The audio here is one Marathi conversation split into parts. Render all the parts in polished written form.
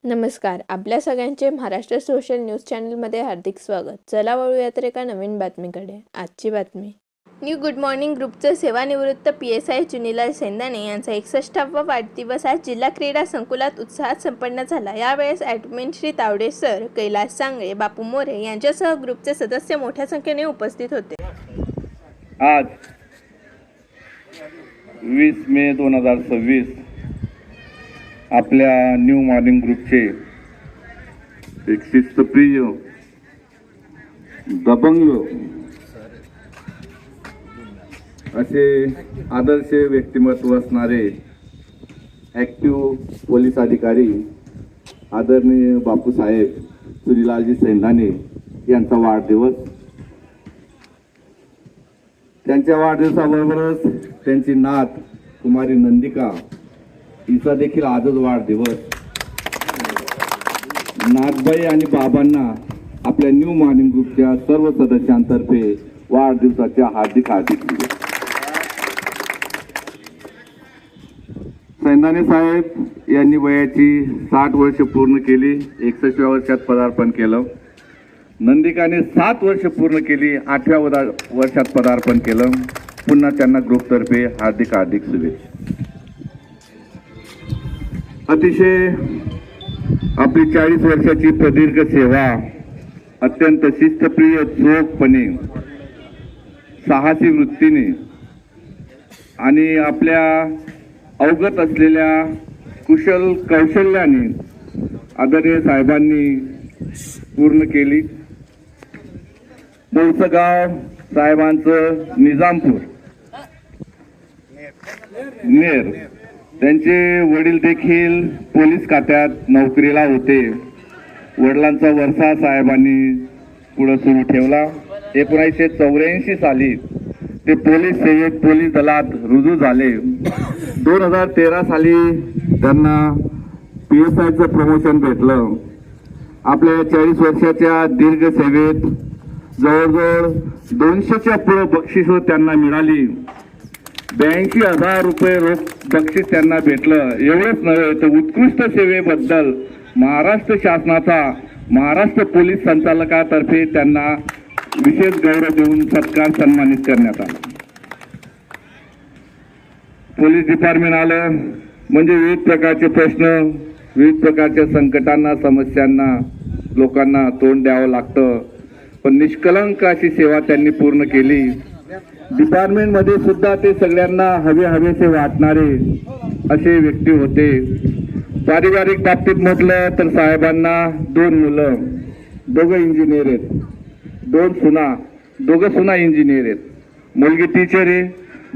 नमस्कार. आपल्या सगळ्यांचे महाराष्ट्र सोशल न्यूज चॅनलमध्ये हार्दिक स्वागत. चला वळूयात एका नवीन बातमीकडे. आजची बातमी. न्यू गुड मॉर्निंग ग्रुपचे सेवानिवृत्त PSI चुनीलाल सेंदाने यांचा 61वा वाढदिवस आज जिल्हा क्रीडा संकुलात उत्साहात संपन्न झाला. यावेळेस ॲडमिन श्री तावडे सर, कैलास सांगळे, बापू मोरे यांच्यासह ग्रुपचे सदस्य मोठ्या संख्येने उपस्थित होते. आज 20 मे 2026 आपल्या न्यू मॉर्निंग ग्रुपचे एक शिस्तप्रिय, दबंग असे आदर्श व्यक्तिमत्व असणारे ॲक्टिव्ह पोलीस अधिकारी आदरणीय बापूसाहेब चुनीलालजी सेंदाने यांचा वाढदिवस. त्यांच्या वाढदिवसाबरोबरच त्यांची नात कुमारी नंदिका हिचा देखील आजच वाढदिवस. नाथबाई आणि बाबांना आपल्या न्यू मॉर्निंग ग्रुपच्या सर्व सदस्यांतर्फे वाढदिवसाच्या हार्दिक शुभेच्छा. सेंदाने साहेब यांनी वयाची 60 वर्ष पूर्ण केली, 61व्या वर्षात पदार्पण केलं. नंदिकाने 7 वर्ष पूर्ण केली, 8व्या वर्षात पदार्पण केलं. पुन्हा त्यांना ग्रुपतर्फे हार्दिक शुभेच्छा. अतिशय आपली 40 वर्षाची प्रदीर्घ सेवा अत्यंत शिस्तप्रिय, चोखपणे, साहसी वृत्तीने आणि आपल्या अवगत असलेल्या कुशल कौशल्याने आदरणीय साहेबांनी पूर्ण केली. मूळचं गाव साहेबांचं निजामपूर नेर. त्यांचे वडील देखील पोलीस खात्यात नोकरीला होते. वडिलांचा वारसा साहेबांनी पुढे सुरू ठेवला. 1984 साली ते पोलीस सेवेत पोलीस दलात रुजू झाले. 2013 साली त्यांना PSIचं प्रमोशन भेटलं. आपल्या 40 वर्षाच्या दीर्घ सेवेत जवळजवळ 200च्या पुढे बक्षिसं त्यांना मिळाली. 82,000 रुपये रोख बक्षीस त्यांना भेटलं. एवढंच नव्हे तर उत्कृष्ट सेवेबद्दल महाराष्ट्र शासनाचा महाराष्ट्र पोलीस संचालकातर्फे त्यांना विशेष गौरव देऊन सत्कार सन्मानित करण्यात आला. पोलीस डिपार्टमेंट आलं म्हणजे विविध प्रकारचे प्रश्न, विविध प्रकारच्या संकटांना, समस्यांना लोकांना तोंड द्यावं लागतं. पण निष्कलंक अशी सेवा त्यांनी पूर्ण केली. डिपार्टमेंटमध्ये सुद्धा ते सगळ्यांना हवेसे वाटणारे असे व्यक्ती होते. पारिवारिक बाबतीत म्हटलं तर साहेबांना 2 मुलं, दोघं इंजिनियर आहेत, 2 सुना, दोघं सुना इंजिनियर आहेत. मुलगी टीचर आहे,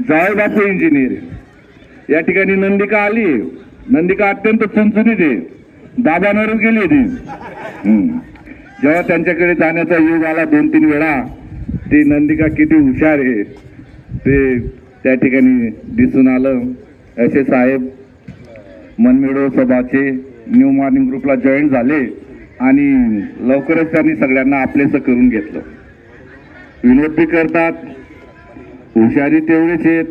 जावई बापू इंजिनियर आहे. या ठिकाणी नंदिका आली. नंदिका अत्यंत चुणचुणीत आहे, दाबावरच गेली ती. जेव्हा त्यांच्याकडे जाण्याचा योग आला 2-3 वेळा, ती नंदिका किती हुशार आहे ते त्या ठिकाणी दिसून आलं. असे साहेब मनमिळव सभाचे न्यू मॉर्निंग ग्रुपला जॉईन झाले आणि लवकरच त्यांनी सगळ्यांना आपलेसं करून घेतलं. विनोद बी करतात, हुशारी तेवढेच आहेत,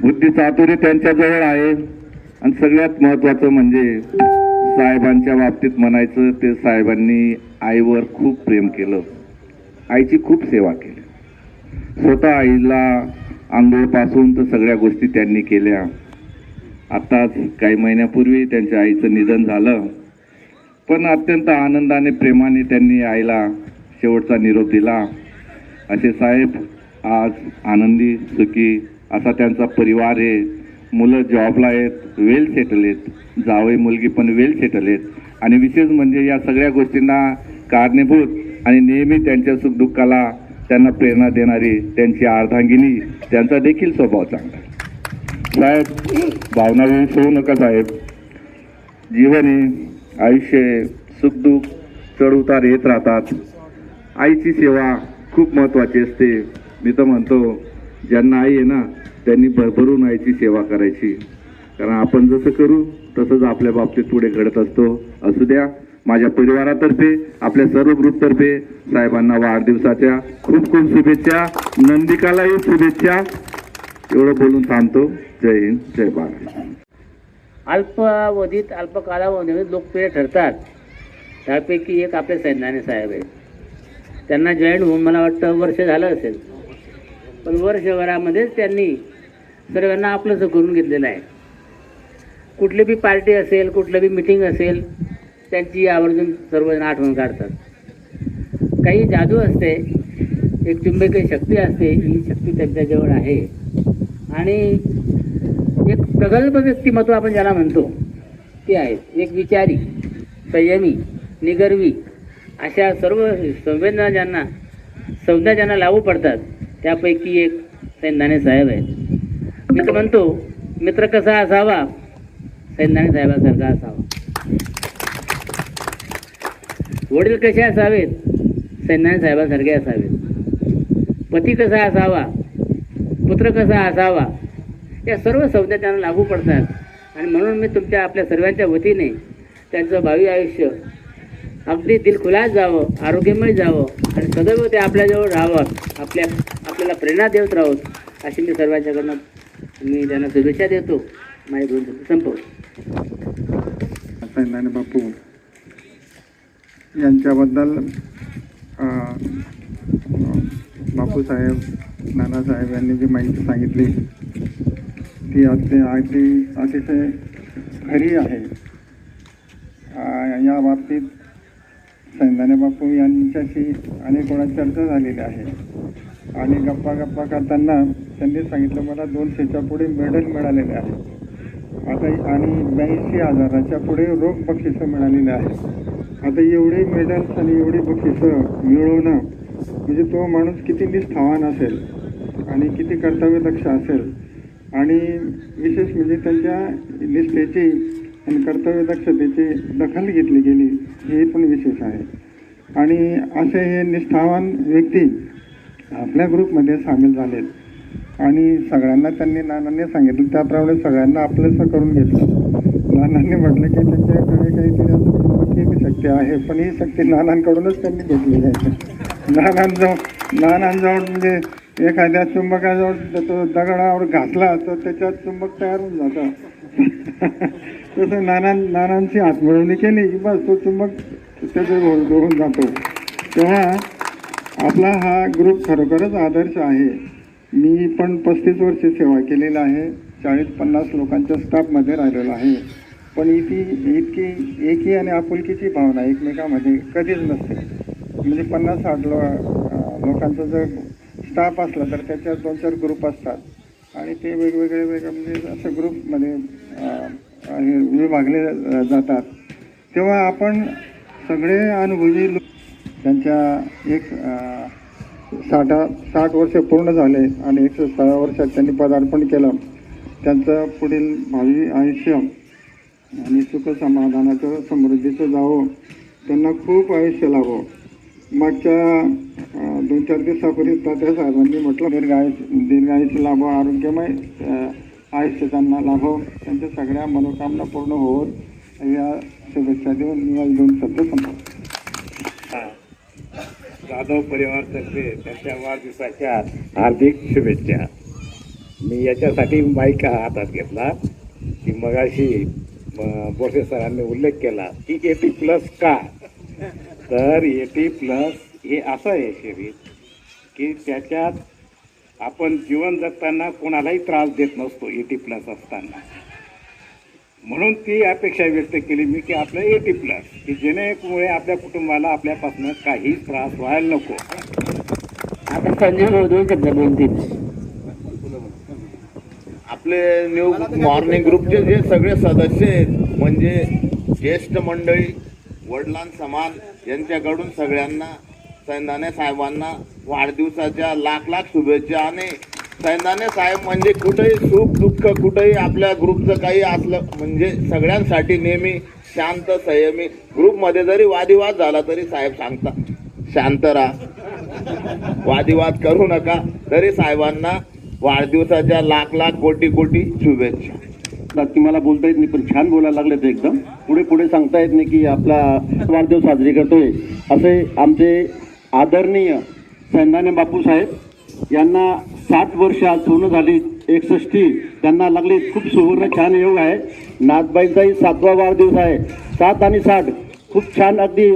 बुद्धी चातुर्य त्यांच्याजवळ आहे. आणि सगळ्यात महत्त्वाचं म्हणजे साहेबांच्या बाबतीत म्हणायचं ते साहेबांनी आईवर खूप प्रेम केलं, आईची खूप सेवा केली. स्वतः आईला आंघोळपासून तर सगळ्या गोष्टी त्यांनी केल्या. आताच काही महिन्यापूर्वी त्यांच्या आईचं निधन झालं, पण अत्यंत आनंदाने, प्रेमाने त्यांनी आईला शेवटचा निरोप दिला. असे साहेब आज आनंदी, सुखी असा त्यांचा परिवार आहे. मुलं जॉबला आहेत, वेल सेटल आहेत, जावई मुलगी पण वेल सेटल आहेत. आणि विशेष म्हणजे या सगळ्या गोष्टींना कारणीभूत आणि नेहमी त्यांच्या सुखदुःखाला त्यांना प्रेरणा देणारी त्यांची अर्धांगिनी, त्यांचा देखील स्वभाव चांगला. साहेब भावना होऊ नका साहेब. जीवन आहे, आयुष्य, सुखदुःख, चढउतार येत राहतात. आईची सेवा खूप महत्त्वाची असते. मी तर म्हणतो ज्यांना आई आहे ना त्यांनी भरभरून आईची सेवा करायची, कारण आपण जसं करू तसंच आपल्या बाबतीत पुढे घडत असतो. असू द्या. माझ्या परिवारातर्फे, आपल्या सर्व ग्रुपतर्फे साहेबांना वाढदिवसाच्या खूप खूप शुभेच्छा. नंदिकालाही शुभेच्छा. एवढं बोलून थांबतो. जय हिंद, जय भारत. अल्पावधीत अल्प कालावधीमध्ये लोकप्रिय ठरतात. त्यापैकी एक आपले सैंदाने साहेब आहेत. त्यांना जॉईन होऊन मला वाटतं वर्ष झालं असेल, पण वर्षभरामध्येच त्यांनी सर्वांना आपलंसं करून घेतलेलं आहे. कुठली बी पार्टी असेल, कुठलं बी मिटिंग असेल, त्यांची आवर्जून सर्वजण आठवण काढतात. काही जादू असते, एक चुंबकीय शक्ती असते, ही शक्ती त्यांच्याजवळ आहे. आणि एक प्रगल्भ व्यक्तिमत्व आपण ज्याला म्हणतो ते आहे. एक विचारी, संयमी, निगर्वी अशा सर्व संवेदना ज्यांना लागू पडतात त्यापैकी एक सैंदाने साहेब आहेत. मी तर म्हणतो, मित्र कसा असावा, सैंदाने साहेबासारखा असावा. वडील कसे असावेत, सैंदाने साहेबासारखे असावेत. पती कसा असावा, पुत्र कसा असावा, या सर्व संज्ञा त्यांना लागू पडतात. आणि म्हणून मी आपल्या सर्वांच्या वतीने त्यांचं भावी आयुष्य अगदी दिलखुलास जावं, आरोग्यमय जावं आणि सदैव ते आपल्याजवळ राहावं, आपल्याला प्रेरणा देत राहोत, अशी मी सर्वांच्याकडनं त्यांना शुभेच्छा देतो. माझे दोन शब्द संपवतो. सैंदाने बापू यांच्याबद्दल बापूसाहेब, नानासाहेब यांनी जी माहिती सांगितली ती अतिशय खरी आहे. या बाबतीत सैंदाने बापू यांच्याशी अनेक वेळा चर्चा झालेली आहे आणि गप्पा करताना त्यांनी सांगितलं, मला 200च्या पुढे मेडल मिळालेले आहे आता आणि 82,000च्या पुढे रोख बक्षिसं मिळालेली आहे. आता एवढे मेडल्स आणि एवढी बक्षिसं मिळवणं म्हणजे तो माणूस किती निष्ठावान असेल आणि किती कर्तव्यदक्ष असेल. आणि विशेष म्हणजे त्यांच्या निष्ठेची आणि कर्तव्यदक्षतेची दखल घेतली गेली हे पण विशेष आहे. आणि असे हे निष्ठावान व्यक्ती आपल्या ग्रुपमध्ये सामील झालेत आणि सगळ्यांना त्यांनी नानांनी सांगितलं त्याप्रमाणे सगळ्यांना आपलंसं करून घेतलं. नानांनी म्हटलं की त्यांच्याकडे काहीतरी असं चुंबकीय शक्ती आहे, पण ही शक्ती नानांकडूनच त्यांनी घेतलेली आहे. नानांजवळ म्हणजे एखाद्या चुंबकाजवळ तो दगडावर घासला तर त्याच्यात चुंबक तयार होऊन जातं. तसं नानांची हातमिळवणी केली की बस तो चुंबक त्याचं होऊन जातो. तेव्हा आपला हा ग्रुप खरोखरच आदर्श आहे. मी पण 35 वर्षे सेवा केलेली आहे, 40-50 लोकांच्या स्टाफमध्ये राहिलेलो आहे. पण इतकी एकी आणि आपुलकीची भावना एकमेकामध्ये कधीच नसते. म्हणजे 50-60 लोकांचा जर स्टाफ असला तर त्याच्यात 2-4 ग्रुप असतात आणि ते वेगवेगळे म्हणजे असं ग्रुपमध्ये विभागले जातात. तेव्हा आपण सगळे अनुभवी त्यांच्या 60 वर्ष पूर्ण झाले आणि 106 वर्षात त्यांनी पदार्पण केलं. त्यांचं पुढील भावी आयुष्य आणि सुखसमाधानाचं समृद्धीचं जावं, त्यांना खूप आयुष्य लाभो. मागच्या 2-4 दिवसापूर्वी तात्या साहेबांनी म्हटलं दीर्घायुष्य लाभो, आरोग्यमय आयुष्य त्यांना लाभो, त्यांच्या सगळ्या मनोकामना पूर्ण होवो या शुभेच्छा देऊन मी 2 शब्द संपवतो. जाधव परिवारातर्फे त्यांच्या वाढदिवसाच्या हार्दिक शुभेच्छा. मी याच्यासाठी माईक हातात घेतला की मगाशी बोरसे सरांनी उल्लेख केला की 80+ का, तर 80+ हे असं आहे शरीर की त्याच्यात आपण जीवन जगताना कोणालाही त्रास देत नसतो 80+ असताना. म्हणून ती अपेक्षा व्यक्त केली मी की आपलं 80+ की जेणेमुळे आपल्या कुटुंबाला आपल्यापासून काही त्रास व्हायला नको. आता संजय भाऊ 2 शब्द बोलतील. आपले न्यू मॉर्निंग ग्रुपचे जे सगळे सदस्य आहेत म्हणजे ज्येष्ठ मंडळी, वडिलांसमान, यांच्याकडून सगळ्यांना सैंदाने साहेबांना वाढदिवसाच्या लाख शुभेच्छा. आणि सैंदाने साहेब म्हणजे कुठेही सुख दुःख, कुठेही आपल्या ग्रुपचं काही असलं म्हणजे सगळ्यांसाठी नेहमी शांत संयमी. ग्रुपमध्ये जरी वादिवाद झाला तरी साहेब सांगतात शांत राहा, वादिवाद करू नका. तरी साहेबांना वाढदिवसाच्या लाख कोटी शुभेच्छा. की मला बोलता येत नाही पण छान बोलायला लागले ते एकदम. पुढे सांगता येत नाही की आपला वाढदिवस साजरी करतोय. असे आमचे आदरणीय सैंदाने बापू साहेब यांना 60 वर्ष आज पूर्ण झाली, 61 त्यांना लागले. खूप सुवर्ण छान योग आहे. नाथबाईंचाही 7वा वाढदिवस आहे. 7 आणि 60 खूप छान अगदी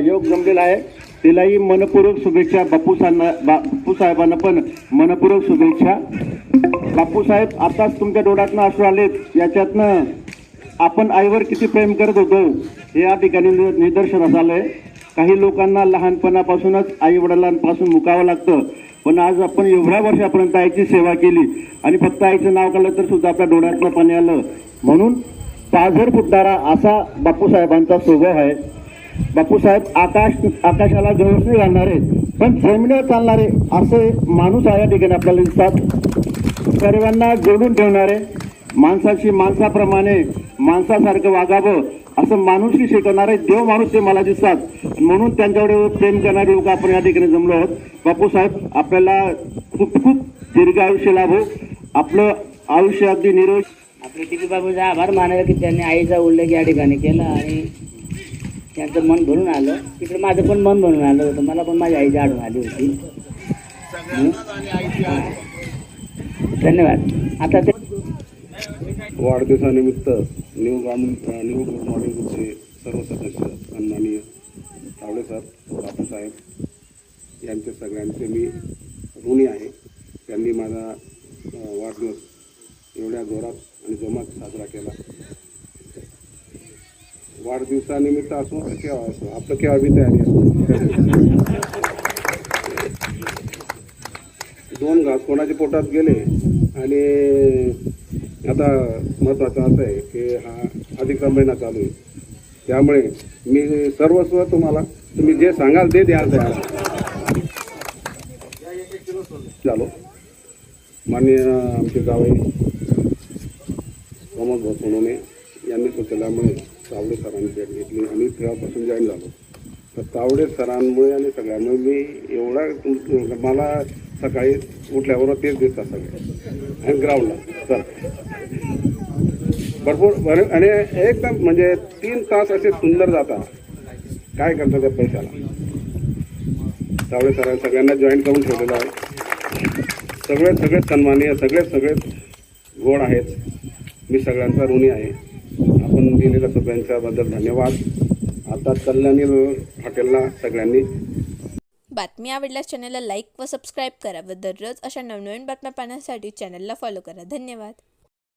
योग जमलेला आहे. तिलाही मनपूर्वक शुभेच्छा. बापूसाहेबांना पण मनपूर्वक शुभेच्छा. बापूसाहेब, आताच तुमच्या डोळ्यातनं अश्रू आलेत. याच्यातनं आपण आईवर किती प्रेम करत होतो हे या ठिकाणी निदर्शनास आलंय. काही लोकांना लहानपणापासूनच आई वडिलांपासून मुकावं लागतं, पण आज आपण एवढ्या वर्षापर्यंत आईची सेवा केली आणि फक्त आईचं नाव काढलं तर सुद्धा आपल्या डोळ्यातनं पाणी आलं. म्हणून पाझर फुटणारा असा बापूसाहेबांचा स्वभाव आहे. बापूसाहेब आकाशाला गवसणी घालणारे पण जमिनीवर चालणारे असे माणूस या ठिकाणी आपल्याला दिसतात. सर्वांना जोडून ठेवणारे, माणसाशी माणसाप्रमाणे माणसासारखं वागावं असं माणूसकी शिकवणारे देव माणूस ते मला दिसतात. म्हणून त्यांच्याकडे प्रेम करणारे लोक आपण या ठिकाणी जमलो आहोत. बापूसाहेब, आपल्याला खूप खूप दीर्घ आयुष्य लाभो. आपलं आयुष्य अगदी निरोगी. आपले टी पी बाबूचा आभार मानायला की त्यांनी आईचा उल्लेख या ठिकाणी केला आणि त्यांचं मन भरून आलं. तिकडे माझं पण मन भरून आलं होतं. मला पण माझ्या आईची आठवण आली होती. धन्यवाद. आता ते वाढदिवसानिमित्त न्यू गुड मॉर्निंग ग्रुपचे सर्व सदस्य सन्माननीय तावडे सर, बापूसाहेब यांचे सगळ्यांचे मी ऋणी आहे. त्यांनी माझा वाढदिवस एवढ्या जोरात आणि जोमात साजरा केला. वाढदिवसानिमित्त असो तर केव्हा असो, आपलं केव्हा बी तयारी असतो. 2 घास कोणाच्या पोटात गेले आणि आता महत्त्वाचं असं आहे की हा अधिक महिना चालू आहे, त्यामुळे मी सर्वस्व तुम्हाला, तुम्ही जे सांगाल ते द्याल तयार झालो. माननीय आमचे जावई प्रमोद भाऊ सोनवणे यांनी सुचवल्यामुळे तावडे सरांनी भेट घेतली आणि तेव्हापासून जॉईन झालो. तर तावडे सरांमुळे आणि सगळ्यांमुळे मी एवढा मला सकाळी उठल्याबरोबर तेच दिसतात सगळे आणि ग्राउंडला तर भरपूर आणि एकदम म्हणजे 3 तास असे सुंदर जातात. काय करतात त्या पैशाला. तावडे सरांनी सगळ्यांना जॉईन करून ठेवलेलं आहे. सगळे सन्माननीय, सगळे गोड आहेत. मी सगळ्यांचा ऋणी आहे. आपण दिलेल्या सगळ्यांच्याबद्दल धन्यवाद. आता कल्याणी हॉटेलला सगळ्यांनी. बातमी आवडल्यास चॅनलला लाईक व सबस्क्राईब करा व दररोज अशा नवनवीन बातम्या पाहण्यासाठी चॅनलला फॉलो करा. धन्यवाद.